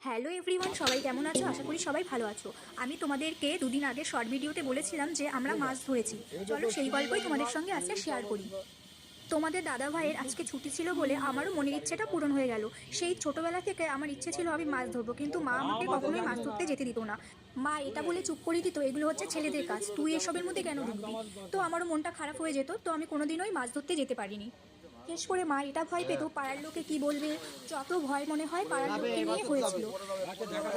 Hello everyone, সবাই কেমন আছো? আশা করি সবাই ভালো আছো। আমি তোমাদেরকে দুদিন আগে শর্ট ভিডিওতে বলেছিলাম যে আমরা মাছ ধরেছি। চলো সেই গল্পই তোমাদের সঙ্গে আজকে শেয়ার করি। তোমাদের দাদা ভাইয়ের আজকে ছুটি ছিল বলে আমারও মনের ইচ্ছেটা পূরণ হয়ে গেল। সেই ছোটবেলা থেকে আমার ইচ্ছে ছিল আমি মাছ ধরবো, কিন্তু মা আমাকে কখনোই মাছ ধরতে যেতে দিত না। মা এটা বলে চুপ করে দিত, এগুলো হচ্ছে ছেলেদের কাজ, তুই এসবের মধ্যে কেন ঢুকবি? তো আমারও মনটা খারাপ হয়ে যেত, তো আমি কোনোদিনই মাছ ধরতে যেতে পারিনি। বিশেষ করে মা এটা ভয় পেত পাড়ার লোকে কি বলবে, যত ভয় মনে হয় পাড়ার লোককে নিয়ে হয়েছিল।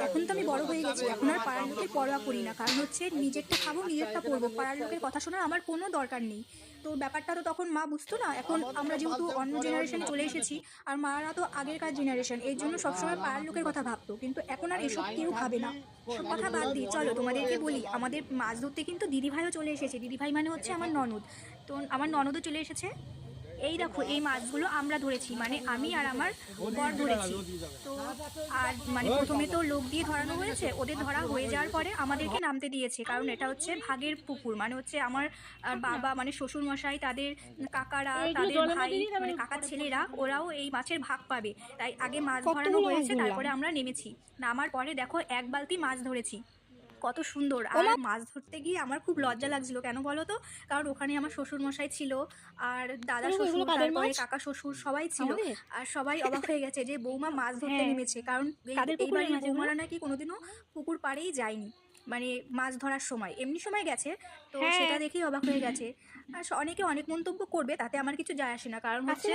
এখন তো আমি বড় হয়ে গেছি, এখন আর পাড়ার লোকের পরোয়া করি না, কারণ হচ্ছে নিজেরটা খাবো নিজেরটা পরবো, পাড়ার লোকের কথা শোনার আমার কোনো দরকার নেই। তো ব্যাপারটা তো তখন মা বুঝতো না। এখন আমরা যেহেতু অন্য জেনারেশনে চলে এসেছি, আর মারা তো আগেরকার জেনারেশন, এই জন্য সবসময় পাড়ার লোকের কথা ভাবতো, কিন্তু এখন আর এসব কেউ ভাবে না। সব কথা বাদ দিই, চলো তোমাদেরকে বলি, আমাদের মাছ ধরতে কিন্তু দিদিভাইও চলে এসেছে। দিদিভাই মানে হচ্ছে আমার ননদ। তো আমার ননদও চলে এসেছে। এই দেখো, এই মাছগুলো আমরা ধরেছি, মানে আমি আর আমার বর ধরেছি। তো আর মানে প্রথমে তো লোক দিয়ে ধরানো হয়েছে, ওদের ধরা হয়ে যাওয়ার পরে আমাদেরকে নামতে দিয়েছে, কারণ এটা হচ্ছে ভাগের পুকুর, মানে হচ্ছে আমার বাবা মানে শ্বশুর মশাই, তাদের কাকারা, তাদের ভাই মানে কাকার ছেলেরা, ওরাও এই মাছের ভাগ পাবে। তাই আগে মাছ ধরানো হয়েছে, তারপরে আমরা নেমেছি। নামার পরে দেখো এক বালতি মাছ ধরেছি, কত সুন্দর। আর মাছ ধরতে গিয়ে আমার খুব লজ্জা লাগছিল, কেন বলো তো? কারণ ওখানে আমার শ্বশুর মশাই ছিল, আর দাদা শ্বশুর, তারপরে কাকা শ্বশুর সবাই ছিল। আর সবাই অবাক হয়ে গেছে যে বৌমা মাছ ধরতে নেমেছে, কারণ এই বাড়ির বৌমারা নাকি কোনোদিনও পুকুর পাড়েই যায়নি, মানে মাছ ধরার সময় এমনি সময় গেছে। তো সেটা দেখেই অবাক হয়ে গেছে। আর অনেকে অনেক মন্তব্য করবে, তাতে আমার কিছু যায় আসে না, কারণ হচ্ছে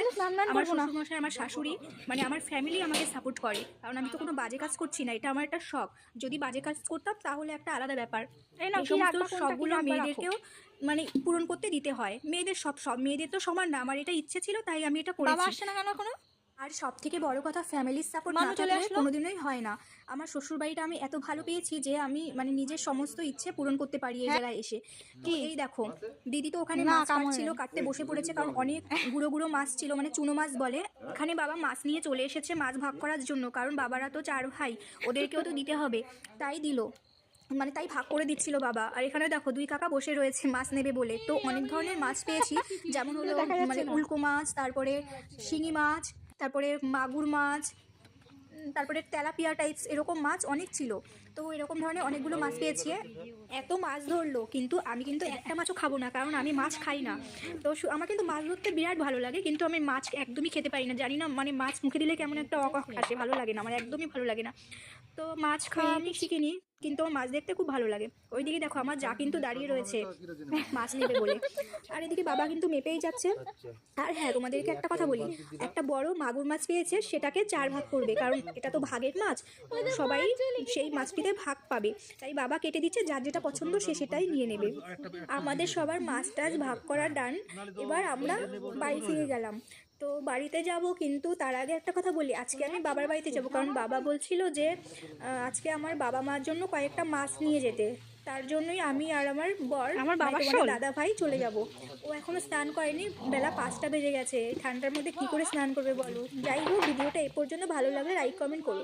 আমার শ্বশুরমশাই, আমার শাশুড়ি, মানে আমার ফ্যামিলি আমাকে সাপোর্ট করে, কারণ আমি তো কোনো বাজে কাজ করছি না, এটা আমার একটা শখ। যদি বাজে কাজ করতাম তাহলে একটা আলাদা ব্যাপার। এই সমস্ত শখগুলো মেয়েদেরকেও মানে পূরণ করতে দিতে হয়। মেয়েদের সব মেয়েদের তো সমান না, আমার এটা ইচ্ছে ছিল তাই আমি এটা করেছি। আসছে না কেন এখনো? আর সব থেকে বড় কথা, ফ্যামিলির সাপোর্ট না থাকলে কোনোদিনই হয় না। আমার শ্বশুরবাড়িটা আমি এত ভালো পেয়েছি যে আমি মানে নিজের সমস্ত ইচ্ছে পূরণ করতে পারি এই জায়গায় এসে। কি এই দেখো, দিদি তো ওখানে মাছ কাটছিল, কাটতে বসে পড়েছে, কারণ অনেক গুঁড়ো গুঁড়ো মাছ ছিল, মানে চুনো মাছ বলে। এখানে বাবা মাছ নিয়ে চলে এসেছে মাছ ভাগ করার জন্য, কারণ বাবারা তো 4 ভাই, ওদেরকেও তো দিতে হবে, তাই দিল, মানে তাই ভাগ করে দিচ্ছিল বাবা। আর এখানে দেখো 2 কাকা বসে রয়েছে মাছ নেবে বলে। তো অনেক ধরনের মাছ পেয়েছি, যেমন হলো মানে উল্কো মাছ, তারপরে শিঙি মাছ, তারপরে মাগুর মাছ, তারপরে তেলাপিয়া টাইপস, এরকম মাছ অনেক ছিল। তো এরকম ধরনের অনেকগুলো মাছ পেয়েছি। এত মাছ ধরলো, কিন্তু আমি কিন্তু একটা মাছও খাবো না, কারণ আমি মাছ খাই না। তো আমার কিন্তু মাছ ধরতে বিরাট ভালো লাগে, কিন্তু আমি মাছ একদমই খেতে পারি না, জানি না, মানে মাছ মুখে দিলে কেমন একটা অকাক আসে, ভালো লাগে না, আমার একদমই ভালো লাগে না। তো মাছ খাওয়ানি শিখিনি, কিন্তু আমার মাছ দেখতে খুব ভালো লাগে। ওইদিকে দেখো আমার যা কিন্তু দাঁড়িয়ে রয়েছে মাছ নেবে বলে, আর এদিকে বাবা কিন্তু মেপেই যাচ্ছে। আর হ্যাঁ, তোমাদেরকে একটা কথা বলি, একটা বড় মাগুর মাছ পেয়েছে, সেটাকে 4 ভাগ করবে, কারণ এটা তো ভাগের মাছ, সবাই সেই মাছটিতে ভাগ পাবে। তাই বাবা কেটে দিচ্ছে, যার যেটা পছন্দ সে সেটাই নিয়ে নেবে। আমাদের সবার মাছ টাছ ভাগ করা ডান। এবার আমরা বাড়ি ফিরে গেলাম। তো বাড়িতে যাব, কিন্তু তার আগে একটা কথা বলি, আজকে আমি বাবার বাড়িতে যাব, কারণ বাবা বলছিল যে আজকে আমার বাবা মার জন্য কয়েকটা মাছ নিয়ে যেতে। তার জন্যই আমি আর আমার বর, আমার দাদা ভাই চলে যাব। ও এখনো স্নান করেনি, বেলা 5টা বেজে গেছে, ঠান্ডার মধ্যে কি করে স্নান করবে বলো? যাই হোক, ভিডিওটা এ পর্যন্ত ভালো লাগলে লাইক কমেন্ট করো।